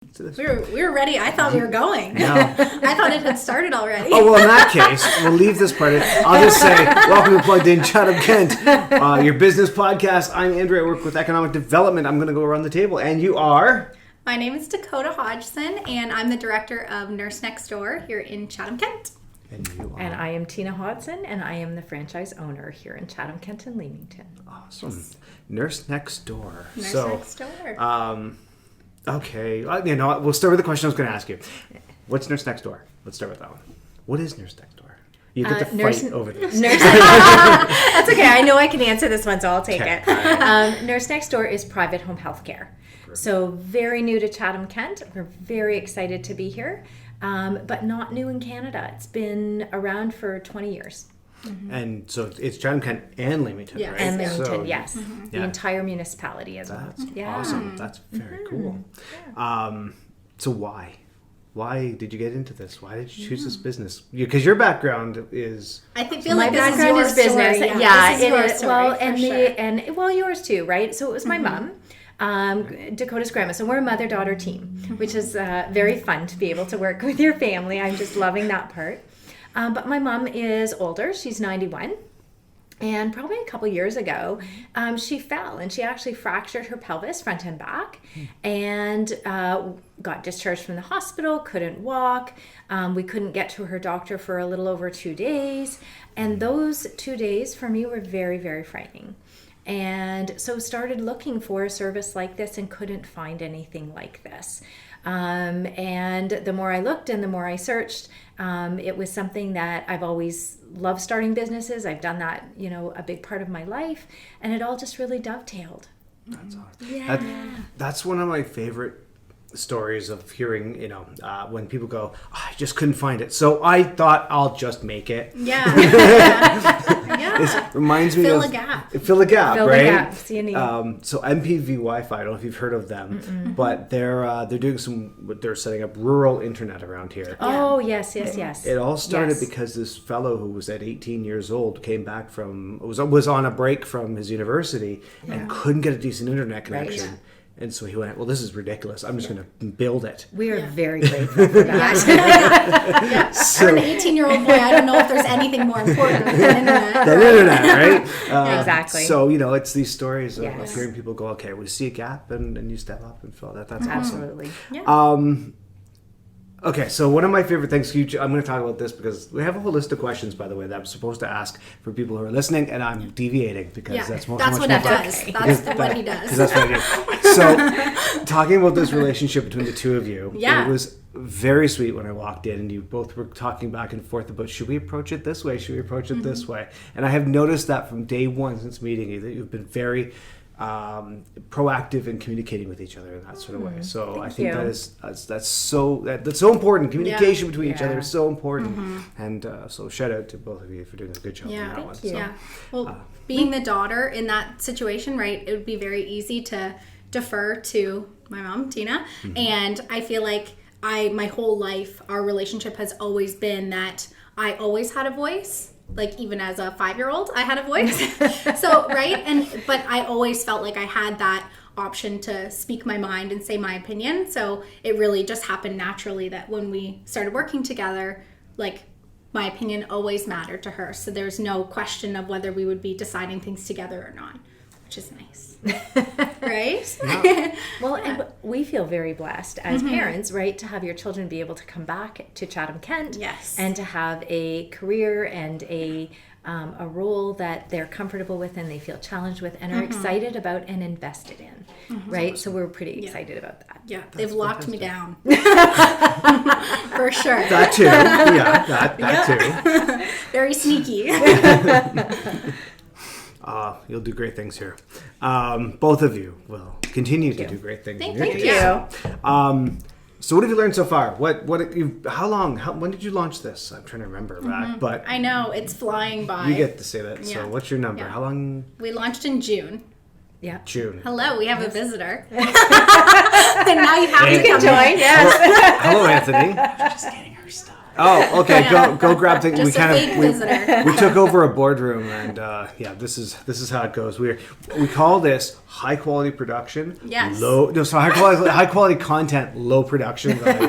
We were ready. I thought we were going. No. I thought it had started already. Oh, well, in that case, we'll leave this part in. I'll just say, welcome to Plugged In Chatham-Kent, your business podcast. I'm Andrew. I work with economic development. I'm going to go around the table. And you are? My name is Dakota Hodgson, and I'm the director of Nurse Next Door here in Chatham-Kent. And you are? And I am Tina Hodgson, and I am the franchise owner here in Chatham-Kent and Leamington. Awesome. Yes. Nurse Next Door. Nurse Next Door. Okay. We'll start with the question I was going to ask you. What's Nurse Next Door? Let's start with that one. What is Nurse Next Door? You get to fight over this. That's okay. I know I can answer this one, so I'll take it. Nurse Next Door is private home health care. So very new to Chatham-Kent. We're very excited to be here, but not new in Canada. It's been around for 20 years. Mm-hmm. And so it's Chatham-Kent and Leamington, right? And Leamington, yes. Mm-hmm. The entire municipality as well. That's awesome. That's very cool. Yeah. So why? Why did you get into this? Why did you choose this business? Because your background is... I feel like this is your business. Story. Yeah, this is your story, and yours too, right? So it was my mom. Dakota's grandma. So we're a mother-daughter team, which is very fun to be able to work with your family. I'm just loving that part. But my mom is older. She's 91. And probably a couple years ago, she fell and she actually fractured her pelvis front and back and got discharged from the hospital, couldn't walk. We couldn't get to her doctor for a little over 2 days. And those 2 days for me were very, very frightening. And so started looking for a service like this and couldn't find anything like this. And the more I looked and the more I searched, it was something that I've always loved starting businesses. I've done that, a big part of my life, and it all just really dovetailed. That's awesome. Yeah. That's one of my favorite stories of hearing, when people go, I just couldn't find it. So I thought I'll just make it. Yeah. It reminds me Fill of... a gap. Fill a gap, Fill right? the gap. See a need. So MPV Wi-Fi, I don't know if you've heard of them, but they're doing they're setting up rural internet around here. Oh, yes. It all started because this fellow who was at 18 years old came back was on a break from his university and couldn't get a decent internet connection. Right. And so he went, well, this is ridiculous. I'm just going to build it. We are very grateful for that. For an 18-year-old boy, I don't know if there's anything more important than internet. Right? Exactly. So, it's these stories of hearing people go, okay, we see a gap and you step up and fill that. That's Absolutely. Awesome. Yeah. Okay, so one of my favorite things, I'm going to talk about this because we have a whole list of questions, by the way, that I'm supposed to ask for people who are listening, and I'm deviating because that's what he does. That's what he does. That's what I do. So, talking about this relationship between the two of you, it was very sweet when I walked in, and you both were talking back and forth about, should we approach it this way? Should we approach it this way? And I have noticed that from day one since meeting you, that you've been very... proactive in communicating with each other in that sort of way. So I think that's so important. Communication between each other is so important. And so shout out to both of you for doing a good job on that one. Yeah. Well, being the daughter in that situation, right, it would be very easy to defer to my mom, Tina. And I feel like my whole life, our relationship has always been that I always had a voice. Like even as a 5-year-old, I had a voice. So, right? But I always felt like I had that option to speak my mind and say my opinion. So it really just happened naturally that when we started working together, like my opinion always mattered to her. So there's no question of whether we would be deciding things together or not, which is nice. Right? Yeah. Well, and we feel very blessed as parents, right, to have your children be able to come back to Chatham-Kent and to have a career and a role that they're comfortable with and they feel challenged with and are excited about and invested in, right? So we're pretty excited about that. Yeah, they've locked me down. For sure. That too. Yeah, that too. Very sneaky. You'll do great things here. Both of you will continue to do great things. Thank you. So what have you learned so far? When did you launch this? I'm trying to remember back, but I know it's flying by. You get to say that. Yeah. So what's your number? Yeah. How long? We launched in June. Yeah. June. Hello, we have a visitor. And now you have to come join. Yes. Hello, Anthony. Just getting her stuff. Oh, okay. Go grab things. Just a fake visitor. We took over a boardroom, and this is how it goes. We call this high quality production. Yes. High quality content, low production value.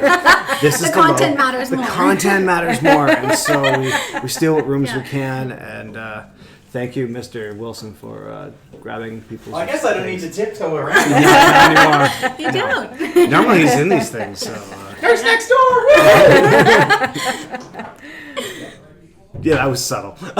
This is the content matters more. The content matters more, and so we steal what rooms we can. And thank you, Mr. Wilson, for grabbing people's. Well, I guess I don't need to tiptoe around. Yeah, You don't. normally he's in these things, so. Nurse next door! Yeah, that was subtle. So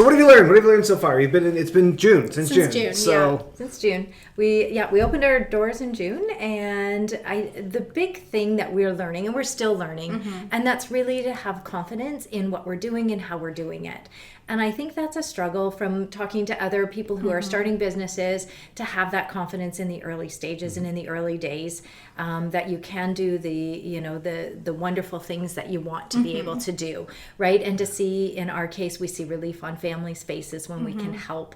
what have you learned? What have you learned so far? It's been June, since June. So since June. We opened our doors in June, and the big thing that we're learning, and we're still learning, and that's really to have confidence in what we're doing and how we're doing it. And I think that's a struggle from talking to other people who are starting businesses, to have that confidence in the early stages and in the early days, that you can do the wonderful things that you want to be able to do, right? And to see, in our case, we see relief on families' faces when we can help,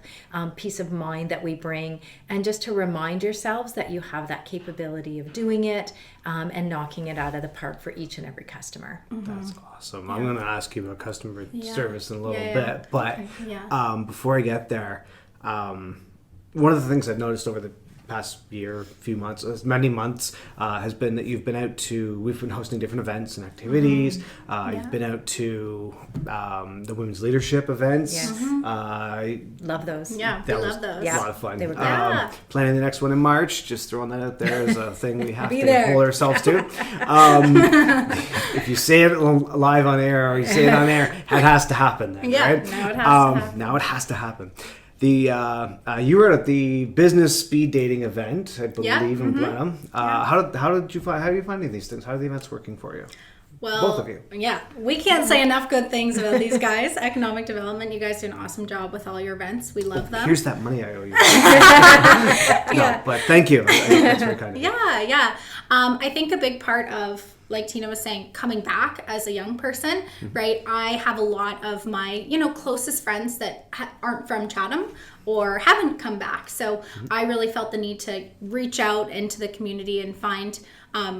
peace of mind that we bring, and just to remind yourselves that you have that capability of doing it, and knocking it out of the park for each and every customer. that's awesome. Yeah. I'm going to ask you about customer service in a little bit, but before I get there, one of the things I've noticed over the past few months, many months, has been that we've been hosting different events and activities. You've been out to the women's leadership events. Yes. Love those. Yeah, we love those. A lot of fun. They were great. Planning the next one in March, just throwing that out there as a thing we have to there. hold ourselves to. If you say it live on air or you say it on air, it has to happen then, right? Now it has to happen. Now it has to happen. You were at the business speed dating event, I believe, in Blenheim. How do you finding these things? How are the events working for you? Well, both of you. Yeah, we can't say enough good things about these guys. Economic development, you guys do an awesome job with all your events. We love them. Here's that money I owe you. No, but thank you. That's very kind of you. Yeah. I think a big part of, like Tina was saying, coming back as a young person, right? I have a lot of my, closest friends that aren't from Chatham or haven't come back. So I really felt the need to reach out into the community and find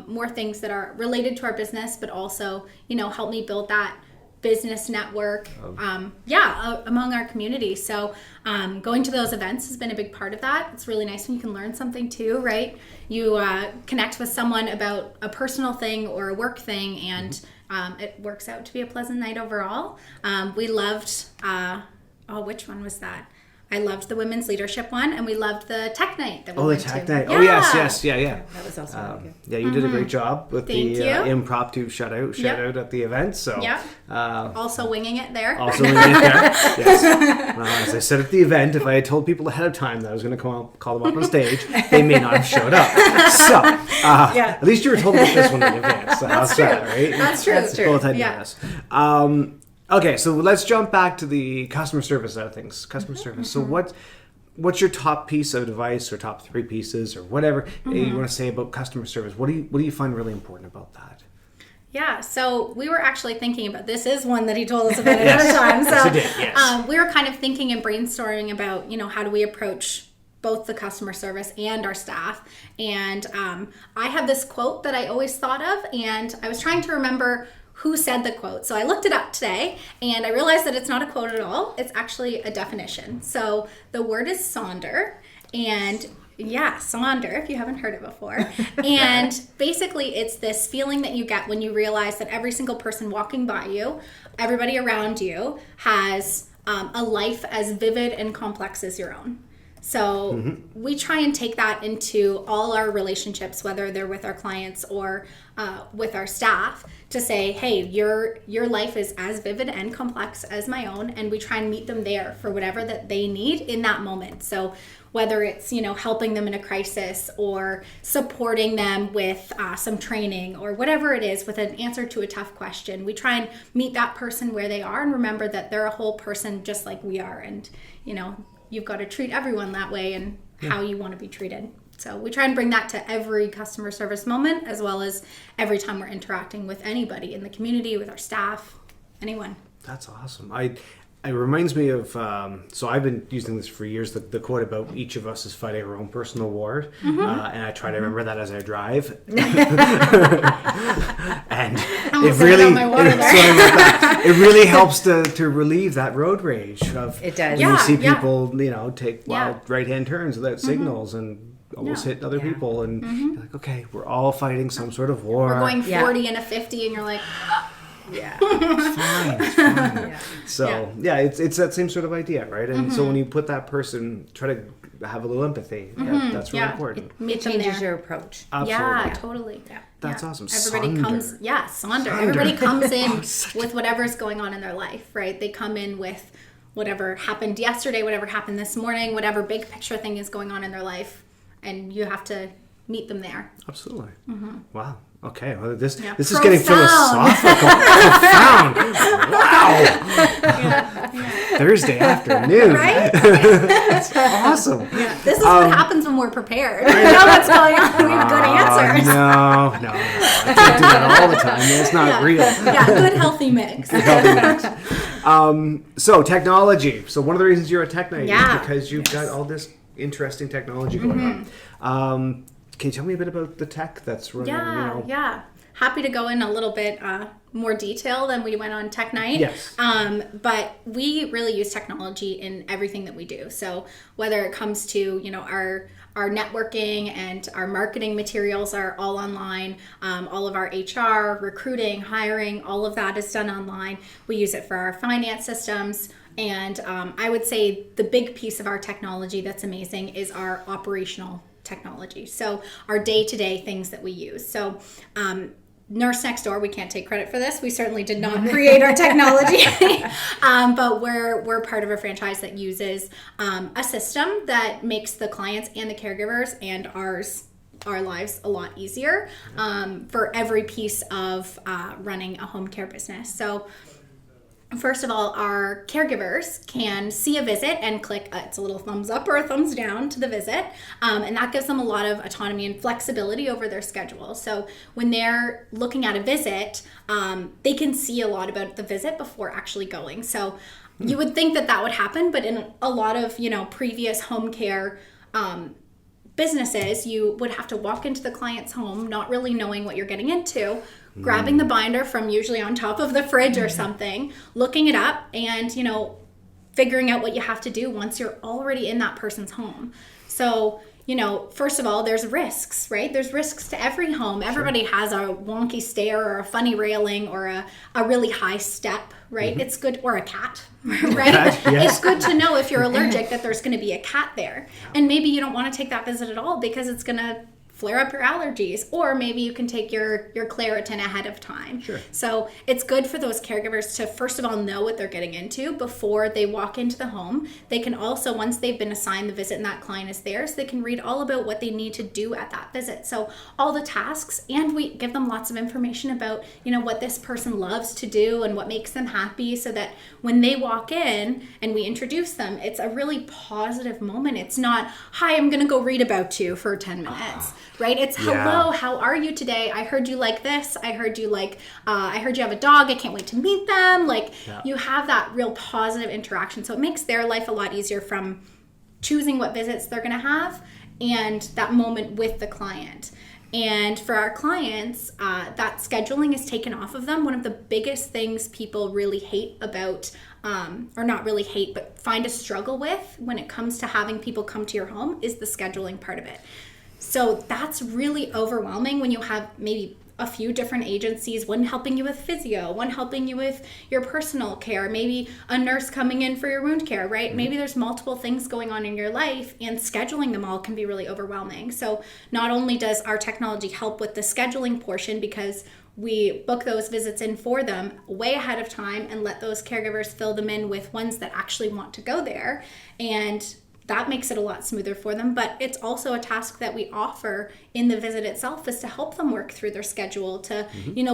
more things that are related to our business, but also, help me build that business network among our community. So going to those events has been a big part of that. It's really nice when you can learn something too, right? You connect with someone about a personal thing or a work thing, and it works out to be a pleasant night overall. We loved which one was that? I loved the women's leadership one, and we loved the tech night that we went to. Oh, the tech night. Yeah. Oh, yes, yeah. That was also really good. Yeah, you did a great job with Thank the you. impromptu shout out at the event. So, also winging it there. Yes. As I said at the event, if I had told people ahead of time that I was going to call them up on stage, they may not have showed up. So, at least you were told about this one in advance. So That's true. Right? That's true. That's true. Both had notice. Okay, so let's jump back to the customer service side of things. Customer service. So what's your top piece of advice, or top 3 pieces, or whatever you want to say about customer service? What do you find really important about that? Yeah, so we were actually thinking about, this is one that he told us about another time. So Yes, he did, yes. We were kind of thinking and brainstorming about, how do we approach both the customer service and our staff. And I have this quote that I always thought of, and I was trying to remember who said the quote. So I looked it up today, and I realized that it's not a quote at all. It's actually a definition. So the word is sonder, and sonder, if you haven't heard it before. And basically it's this feeling that you get when you realize that every single person walking by you, everybody around you, has a life as vivid and complex as your own. So we try and take that into all our relationships, whether they're with our clients or with our staff, to say, hey, your life is as vivid and complex as my own, and we try and meet them there for whatever that they need in that moment. So whether it's, helping them in a crisis, or supporting them with some training, or whatever it is, with an answer to a tough question, we try and meet that person where they are and remember that they're a whole person just like we are. And, you've got to treat everyone that way, and how you want to be treated. So we try and bring that to every customer service moment, as well as every time we're interacting with anybody in the community, with our staff, anyone. That's awesome. It reminds me of, so I've been using this for years, the quote about each of us is fighting our own personal war. And I try to remember that as I drive. And it really helps to relieve that road rage of it does. when you see people, take wild right-hand turns without signals and almost hit other people. And you're like, okay, we're all fighting some sort of war. We're going 40 and a 50 and you're like... Yeah, it's fine. So it's that same sort of idea, right? And so when you put that person, try to have a little empathy. That's really important. It changes your approach. Absolutely. Yeah, totally. That's awesome. Everybody comes, Sonder. Everybody comes in with whatever's going on in their life, right? They come in with whatever happened yesterday, whatever happened this morning, whatever big picture thing is going on in their life, and you have to meet them there. Absolutely. Wow. Okay, well, this is Profound. getting philosophical. Profound. Wow. Thursday afternoon. Right? That's awesome. Yeah. This is what happens when we're prepared. We know what's going on. We have good answers. No. I can't do that all the time. It's not real. Yeah, good healthy mix. So technology. So one of the reasons you're a tech night is because you've got all this interesting technology going on. Can you tell me a bit about the tech that's running? Yeah. Happy to go in a little bit more detail than we went on Tech Night. Yes. But we really use technology in everything that we do. So whether it comes to, our networking and our marketing materials are all online. All of our HR, recruiting, hiring, all of that is done online. We use it for our finance systems. And I would say the big piece of our technology that's amazing is our operational technology. So our day-to-day things that we use. So Nurse Next Door, we can't take credit for this. We certainly did not create our technology, but we're part of a franchise that uses a system that makes the clients and the caregivers and our lives a lot easier for every piece of running a home care business. So first of all, our caregivers can see a visit and click it's a little thumbs up or a thumbs down to the visit. And that gives them a lot of autonomy and flexibility over their schedule. So when they're looking at a visit, they can see a lot about the visit before actually going. So you would think that would happen, but in a lot of, previous home care businesses, you would have to walk into the client's home, not really knowing what you're getting into, grabbing the binder from usually on top of the fridge or something, looking it up, and, figuring out what you have to do once you're already in that person's home. So, first of all, there's risks, right? There's risks to every home. Everybody has a wonky stair or a funny railing or a really high step, right? It's good, or a cat, right? It's good to know if you're allergic that there's going to be a cat there. And maybe you don't want to take that visit at all because it's going to flare up your allergies, or maybe you can take your Claritin ahead of time. Sure. So it's good for those caregivers to first of all know what they're getting into before they walk into the home. They can also, once they've been assigned the visit and that client is theirs, they can read all about what they need to do at that visit. So all the tasks, and we give them lots of information about, what this person loves to do and what makes them happy, so that when they walk in and we introduce them, it's a really positive moment. It's not, hi, I'm going to go read about you for 10 minutes. Right? It's hello, how are you today? I heard you like this. I heard you have a dog. I can't wait to meet them. You have that real positive interaction. So it makes their life a lot easier from choosing what visits they're going to have and that moment with the client. And for our clients, that scheduling is taken off of them. One of the biggest things people really hate about, or not really hate, but find a struggle with when it comes to having people come to your home is the scheduling part of it. So that's really overwhelming when you have maybe a few different agencies, one helping you with physio, one helping you with your personal care, maybe a nurse coming in for your wound care, right? Maybe there's multiple things going on in your life, and scheduling them all can be really overwhelming. So not only does our technology help with the scheduling portion, because we book those visits in for them way ahead of time and let those caregivers fill them in with ones that actually want to go there, and that makes it a lot smoother for them. But it's also a task that we offer in the visit itself, is to help them work through their schedule, to,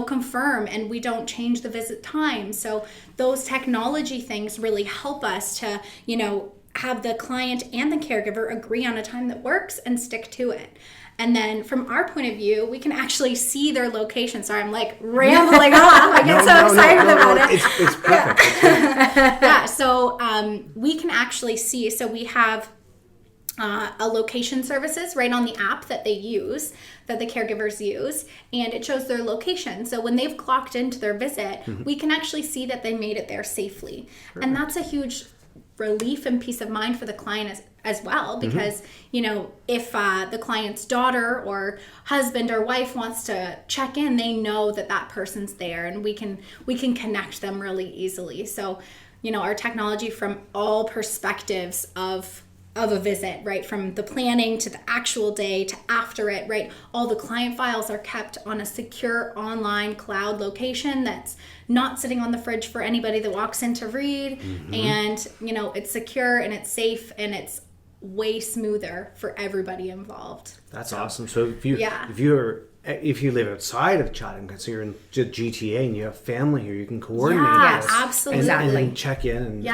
confirm, and we don't change the visit time. So those technology things really help us to, have the client and the caregiver agree on a time that works and stick to it. And then from our point of view, we can actually see their location. Sorry, I'm like rambling off. I get excited about it. It's perfect. Yeah, so we can actually see, so we have a location services right on the app that they use, that the caregivers use, and it shows their location. So when they've clocked into their visit, we can actually see that they made it there safely. Perfect. And that's a huge relief and peace of mind for the client as well, because if the client's daughter or husband or wife wants to check in, they know that person's there, and we can connect them really easily. So our technology from all perspectives of a visit, right, from the planning to the actual day to after it, right, all the client files are kept on a secure online cloud location that's not sitting on the fridge for anybody that walks in to read. And it's secure and it's safe and it's way smoother for everybody involved. That's awesome. So if you live outside of Chatham-Kent, so you're in the GTA and you have family here, you can coordinate this absolutely, and check in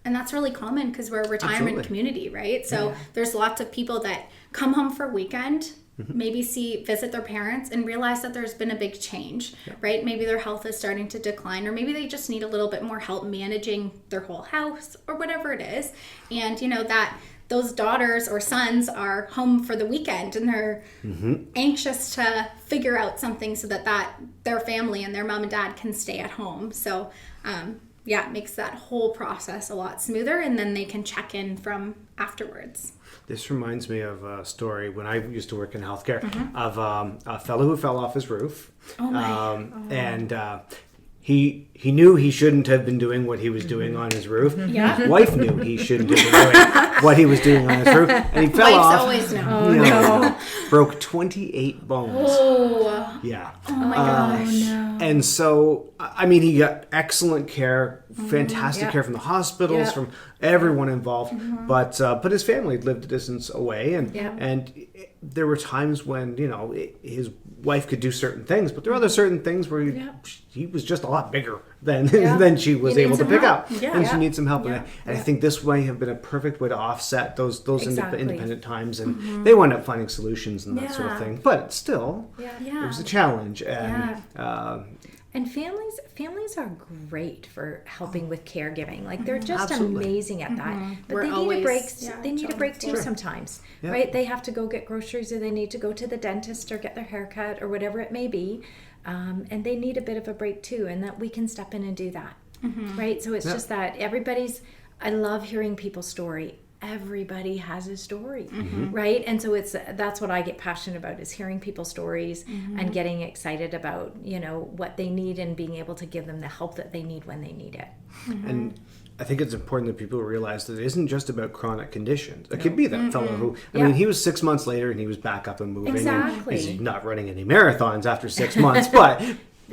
and that's really common because we're a retirement community, right? So there's lots of people that come home for a weekend, maybe visit their parents and realize that there's been a big change, right? Maybe their health is starting to decline, or maybe they just need a little bit more help managing their whole house or whatever it is. And that those daughters or sons are home for the weekend and they're anxious to figure out something so that their family and their mom and dad can stay at home. So it makes that whole process a lot smoother, and then they can check in from afterwards. This reminds me of a story when I used to work in healthcare of a fellow who fell off his roof. And he knew he shouldn't have been doing what he was doing on his roof. His wife knew he shouldn't have been doing what he was doing on his roof. And he fell off. Always know. Broke 28 bones. Oh. Yeah. Oh my gosh. And so, he got excellent care, fantastic care from the hospitals, from everyone involved. But his family lived a distance away, and there were times when his wife could do certain things, but there are other certain things where he was just a lot bigger than she was able to pick up, and she needs some help. And I think this may have been a perfect way to offset those independent times, and they wound up finding solutions and that sort of thing. But still, it was a challenge. And families are great for helping with caregiving. Like they're just amazing at that. But they need a break. They need a break too sometimes, right? They have to go get groceries, or they need to go to the dentist or get their hair cut or whatever it may be, and they need a bit of a break too. And that we can step in and do that, right? So it's just that I love hearing people's story. Everybody has a story, right? And so that's what I get passionate about, is hearing people's stories and getting excited about what they need and being able to give them the help that they need when they need it. And I think it's important that people realize that it isn't just about chronic conditions. It could be that fellow who, he was 6 months later and he was back up and moving. Exactly. And he's not running any marathons after 6 months, but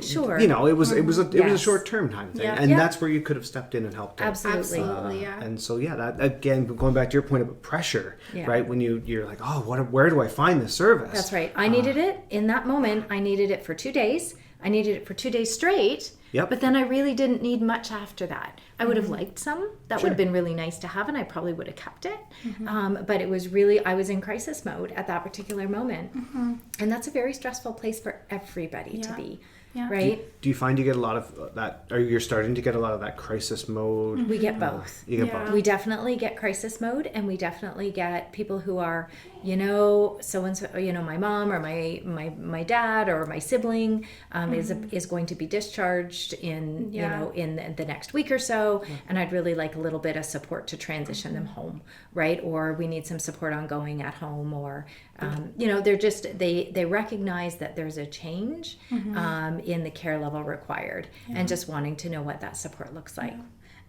sure, it was a short term time thing, and that's where you could have stepped in and helped him. Absolutely. And so that again, going back to your point about pressure, right? When you're like, where do I find this service? That's right. I needed it in that moment. I needed it for 2 days. I needed it for 2 days straight. But then I really didn't need much after that. I would have liked some. That would have been really nice to have, and I probably would have kept it. But it was really, I was in crisis mode at that particular moment. And that's a very stressful place for everybody to be. Right? Do you find you get a lot of that, or you're starting to get a lot of that crisis mode? We get both. You get both. We definitely get crisis mode, and we definitely get people who are, so-and-so, my mom or my dad or my sibling is going to be discharged in, in the next week or so, and I'd really like a little bit of support to transition them home, right? Or we need some support ongoing at home, or, they're just, they recognize that there's a change in the care level required, and just wanting to know what that support looks like.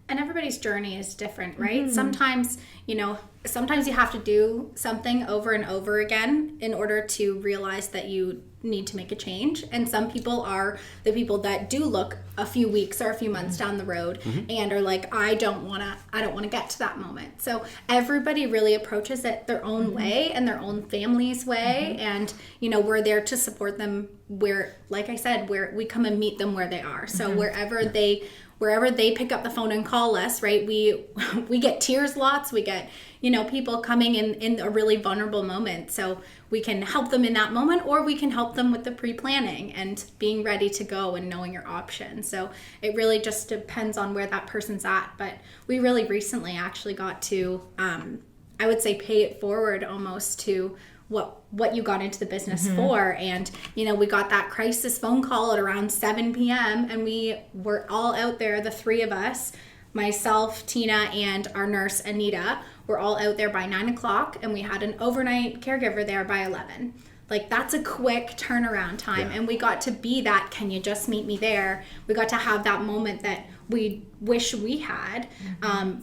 And everybody's journey is different, right? Sometimes you have to do something over and over again in order to realize that you need to make a change. And some people are the people that do look a few weeks or a few months down the road and are like, I don't want to get to that moment. So everybody really approaches it their own way and their own family's way. And, we're there to support them where, like I said, where we come and meet them where they are. So wherever they pick up the phone and call us, right? We get tears lots. We get, people coming in a really vulnerable moment. So we can help them in that moment, or we can help them with the pre-planning and being ready to go and knowing your options. So it really just depends on where that person's at. But we really recently actually got to, I would say, pay it forward almost to what you got into the business for. And we got that crisis phone call at around 7 p.m. and we were all out there, the three of us, myself, Tina, and our nurse Anita, were all out there by 9 o'clock, and we had an overnight caregiver there by 11. Like, that's a quick turnaround time. And we got to be that, can you just meet me there? We got to have that moment that we wish we had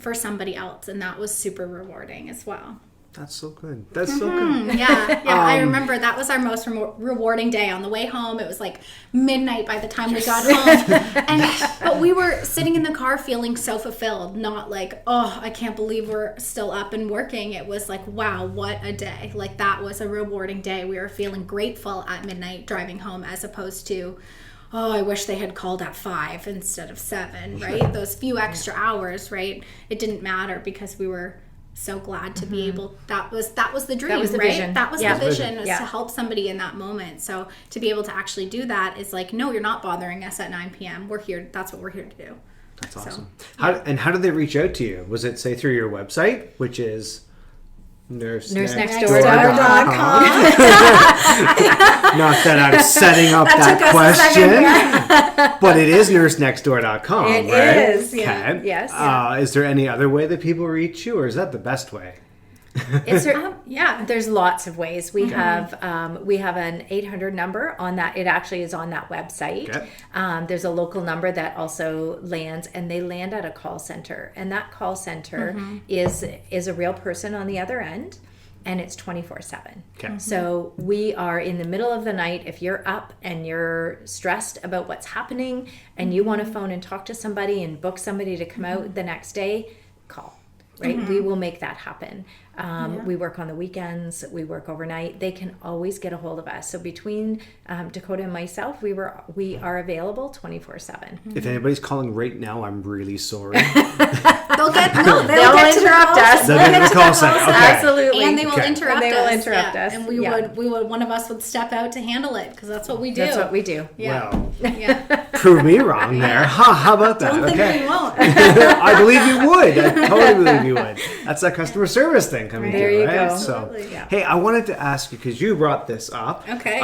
for somebody else, and that was super rewarding as well. That's so good. That's so good. Yeah. I remember that was our most rewarding day. On the way home, it was like midnight by the time we got home. But we were sitting in the car feeling so fulfilled, not like, oh, I can't believe we're still up and working. It was like, wow, what a day. Like, that was a rewarding day. We were feeling grateful at midnight driving home, as opposed to, oh, I wish they had called at 5 instead of 7, right? Those few extra hours, right? It didn't matter because we were so glad to be able, that was the dream, that was the right? vision. That was the vision, was to help somebody in that moment. So to be able to actually do that is like, no, you're not bothering us at 9 p.m. We're here. That's what we're here to do. That's awesome. How did they reach out to you? Was it, say, through your website, which is nursenextdoor.com? Not that I'm setting up that question, but it is nursenextdoor.com, It right? is, yeah. Okay. Yes. Is there any other way that people reach you, or is that the best way? There's lots of ways. We have an 800 number on that. It actually is on that website. Okay. There's a local number that also lands, and they land at a call center, and that call center is a real person on the other end, and it's 24/7. Okay. So we are in the middle of the night. If you're up and you're stressed about what's happening and you want to phone and talk to somebody and book somebody to come out the next day, call. Right? We will make that happen. We work on the weekends. We work overnight. They can always get a hold of us. So between Dakota and myself, we are available 24/7. If anybody's calling right now, I'm really sorry. They'll interrupt us. They'll get to the call center. Okay. Absolutely. And they will interrupt us. And we would, one of us would step out to handle it, because that's what we do. That's what we do. Yeah. Well, prove me wrong there. Huh, how about that? Don't think we won't. I believe you would. I totally believe you would. That's that customer service thing coming There through, you right? go. So, Yeah. hey, I wanted to ask you, because you brought this up. Okay.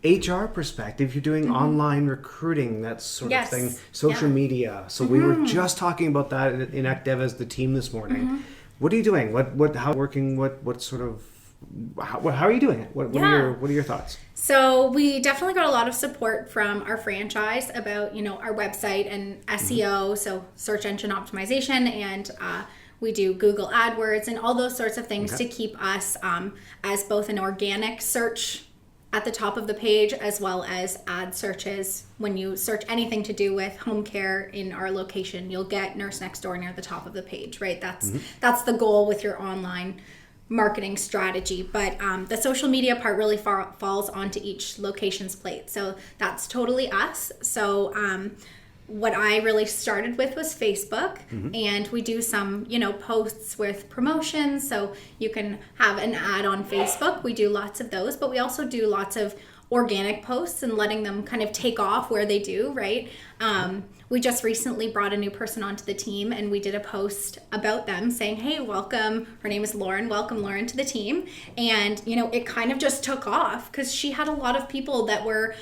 HR perspective, you're doing online recruiting, that sort Yes. of thing, social media. So we were just talking about that in ActDev as the team this morning. What are you doing? How working? What sort of? How are you doing it? What are your thoughts? So we definitely got a lot of support from our franchise about, our website and SEO, so search engine optimization, and we do Google AdWords and all those sorts of things to keep us as both an organic search at the top of the page, as well as ad searches. When you search anything to do with home care in our location, you'll get Nurse Next Door near the top of the page, right? That's the goal with your online marketing strategy. But the social media part really falls onto each location's plate. So that's totally us. So what I really started with was Facebook, and we do some, posts with promotions. So you can have an ad on Facebook. We do lots of those, but we also do lots of organic posts and letting them kind of take off where they do, right? We just recently brought a new person onto the team, and we did a post about them saying, hey, welcome. Her name is Lauren. Welcome, Lauren, to the team. And, it kind of just took off because she had a lot of people that were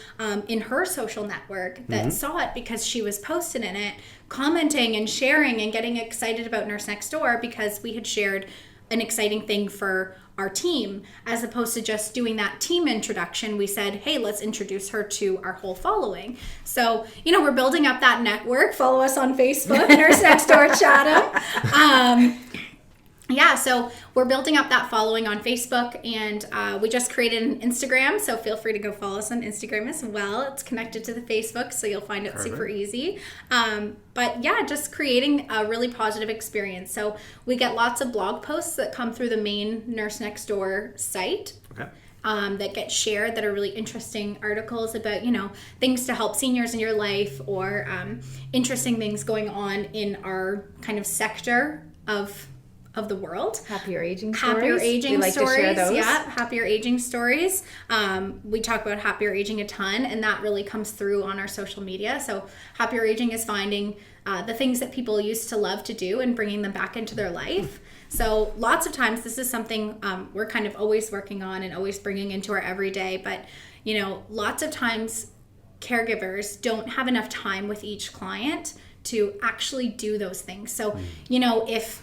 in her social network that saw it because she was posted in it, commenting and sharing and getting excited about Nurse Next Door because we had shared an exciting thing for our team. As opposed to just doing that team introduction, we said, hey, let's introduce her to our whole following. So, we're building up that network. Follow us on Facebook, Nurse Next Door Chatham. So we're building up that following on Facebook, and we just created an Instagram, so feel free to go follow us on Instagram as well. It's connected to the Facebook, so you'll find it super easy. But just creating a really positive experience. So we get lots of blog posts that come through the main Nurse Next Door site. Okay. That get shared that are really interesting articles about, things to help seniors in your life, or interesting things going on in our kind of sector of of the world. Happier aging We like stories. To share those. Yeah, happier aging stories. We talk about happier aging a ton, and that really comes through on our social media. So happier aging is finding the things that people used to love to do and bringing them back into their life. So lots of times this is something we're kind of always working on and always bringing into our everyday. But, you know, lots of times caregivers don't have enough time with each client to actually do those things. So, you know, if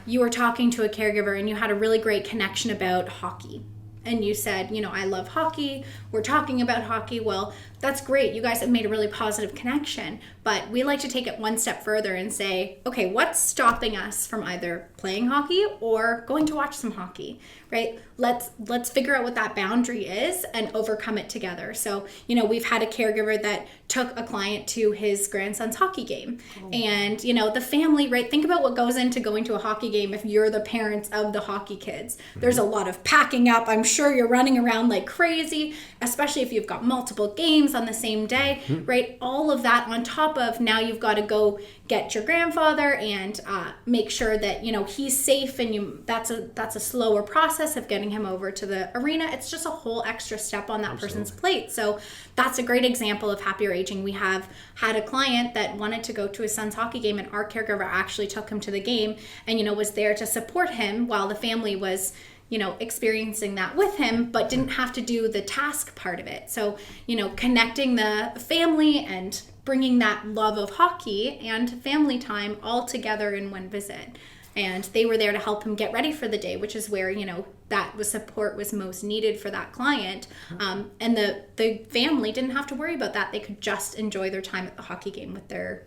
you were talking to a caregiver and you had a really great connection about hockey, and you said, you know, I love hockey, we're talking about hockey, well, that's great. You guys have made a really positive connection. But we like to take it one step further and say, okay, what's stopping us from either playing hockey or going to watch some hockey, right? Let's figure out what that boundary is and overcome it together. So, you know, we've had a caregiver that took a client to his grandson's hockey game. And, you know, the family, right? Think about what goes into going to a hockey game if you're the parents of the hockey kids. There's a lot of packing up. I'm sure you're running around like crazy, especially if you've got multiple games on the same day, right? All of that on top of now you've got to go get your grandfather and make sure that, you know, he's safe, and that's a slower process of getting him over to the arena. It's just a whole extra step on that person's plate. So that's a great example of happier aging. We have had a client that wanted to go to his son's hockey game, and our caregiver actually took him to the game and, you know, was there to support him while the family was, you know, experiencing that with him, but didn't have to do the task part of it. So, you know, connecting the family and bringing that love of hockey and family time all together in one visit. And they were there to help him get ready for the day, which is where, you know, that was support was most needed for that client. And the family didn't have to worry about that. They could just enjoy their time at the hockey game with their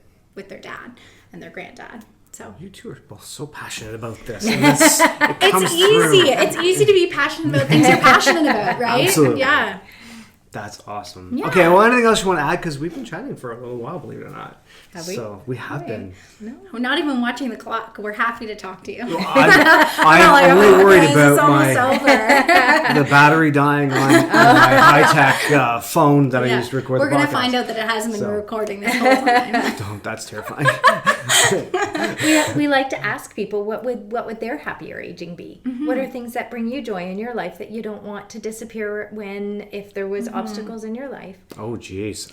dad and their granddad. So you two are both so passionate about this. It's easy. It's easy to be passionate about things you're passionate about, right? Absolutely. Yeah. That's awesome. Yeah. Okay, well, anything else you want to add? Because we've been chatting for a little while, believe it or not. Have we? So we have been. No, we're not even watching the clock. We're happy to talk to you. Well, I'm only worried about the battery dying on my high-tech phone that I used to record the podcast. We're going to find out that it hasn't been recording this whole time. Don't. That's terrifying. We like to ask people what would their happier aging be? What are things that bring you joy in your life that you don't want to disappear if there was obstacles in your life? Oh, geez.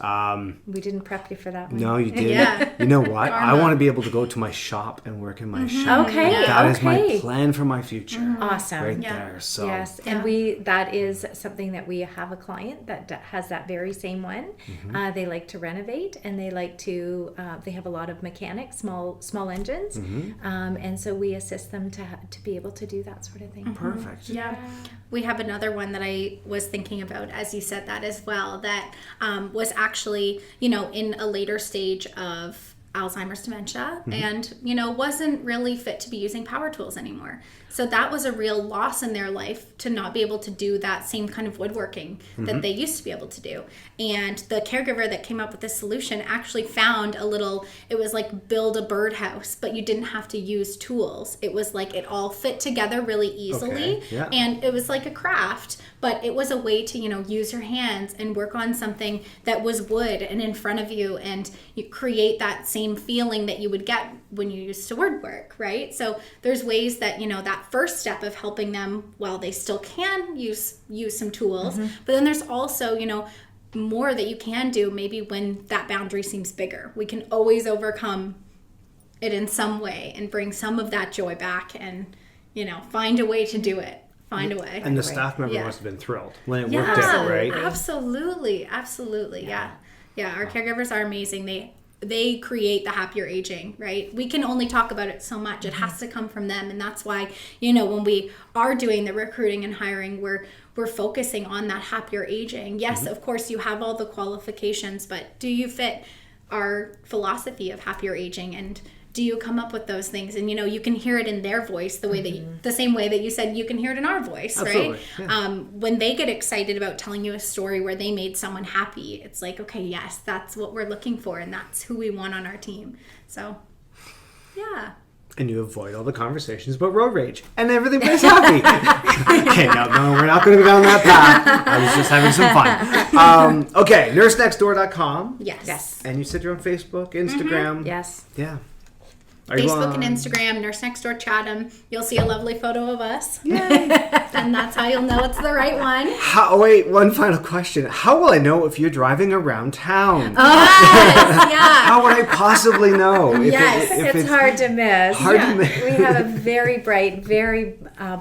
We didn't prep you for that one. No, you didn't. Yeah. You know what? I want to be able to go to my shop and work in my shop. Okay. That is my plan for my future. Awesome. Right there. So yes, and that is something that we have a client that has that very same one. They like to renovate, and they like to. They have a lot of mechanics, small engines, and so we assist them to be able to do that sort of thing. Perfect. Yeah. We have another one that I was thinking about as you said that as well, that was actually, you know, in a later stage of Alzheimer's dementia and, you know, wasn't really fit to be using power tools anymore. So that was a real loss in their life to not be able to do that same kind of woodworking that they used to be able to do. And the caregiver that came up with this solution actually found it was like build a birdhouse, but you didn't have to use tools. It was like it all fit together really easily. Okay. Yeah. And it was like a craft, but it was a way to, you know, use your hands and work on something that was wood and in front of you, and you create that same feeling that you would get when you used to woodwork, right? So there's ways that, you know, that first step of helping them while they still can use some tools, but then there's also, you know, more that you can do maybe when that boundary seems bigger. We can always overcome it in some way and bring some of that joy back and, you know, find a way to do it. Find a way. And the staff member must have been thrilled when it worked out, right? Absolutely. Yeah. Our caregivers are amazing. They create the happier aging, right? We can only talk about it so much. It has to come from them. And that's why, you know, when we are doing the recruiting and hiring, we're focusing on that happier aging. Yes, of course, you have all the qualifications, but do you fit our philosophy of happier aging? And do you come up with those things? And, you know, you can hear it in their voice the way that the same way that you said you can hear it in our voice, Absolutely. right? Yeah. When they get excited about telling you a story where they made someone happy, it's like, okay, yes, that's what we're looking for, and that's who we want on our team. So, yeah. And you avoid all the conversations about road rage, and everything makes happy. Okay, no, we're not going to go down that path. I was just having some fun. Okay, nursenextdoor.com. Yes. Yes. And you said you're on Facebook, Instagram. Yes. Yeah. Facebook and Instagram, Nurse Next Door Chatham. You'll see a lovely photo of us. And that's how you'll know it's the right one. Wait, one final question. How will I know if you're driving around town? Yes, How would I possibly know? If It's hard to miss. Hard to miss. We have a very bright, very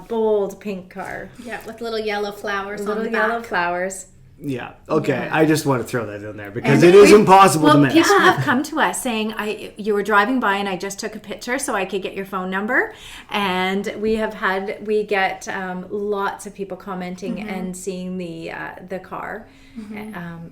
bold pink car. Yeah, with little yellow flowers on Little the yellow back. flowers. Yeah. Okay. I just want to throw that in there because it is impossible to miss. People have come to us saying, you were driving by and I just took a picture so I could get your phone number. And we get lots of people commenting and seeing the car.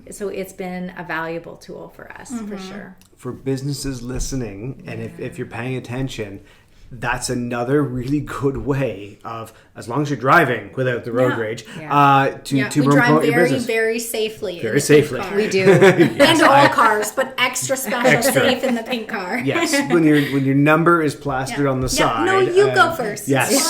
So it's been a valuable tool for us, for sure. For businesses listening, and if you're paying attention, that's another really good way of, as long as you're driving without the road rage, to we promote drive your very, business. very safely. Very in the safely. pink car. We do. And all cars, but extra special safe in the pink car. Yes, when your number is plastered on the side. No, you go first. Yes. It's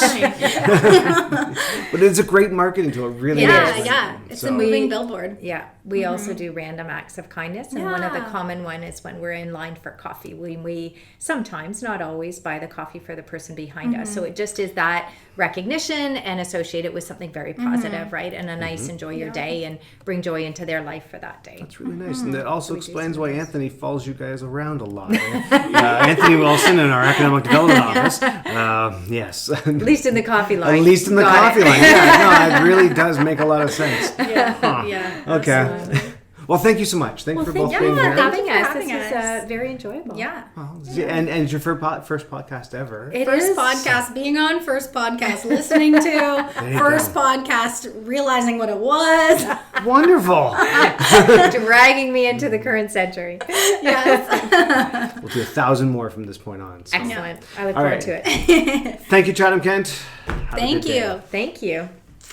fine. But it's a great marketing tool. It really is. Yeah. It's a moving billboard. Yeah, we also do random acts of kindness, and one of the common one is when we're in line for coffee. We sometimes, not always, buy the coffee for the person behind us. So it just is that recognition and associate it with something very positive, right? And a nice enjoy your day and bring joy into their life for that day. It's really nice, and that also explains why Anthony follows you guys around a lot. Anthony Wilson in our economic development office. Yes, At least in the coffee line. at least in the coffee line. Yeah, no, it really does make a lot of sense. Yeah. Okay. Absolutely. Well, thank you so much. Thank you for both Thank being you for here. having us. having This us. is very enjoyable. Yeah. And it's your first podcast ever. It First is. podcast, being on first podcast, listening to first podcast, realizing what it was. Wonderful. Dragging me into the current century. Yes. We'll do 1,000 more from this point on. So. Excellent. I look All forward right. to it. Thank you, Chatham-Kent. Have a Thank good day. you. Thank you.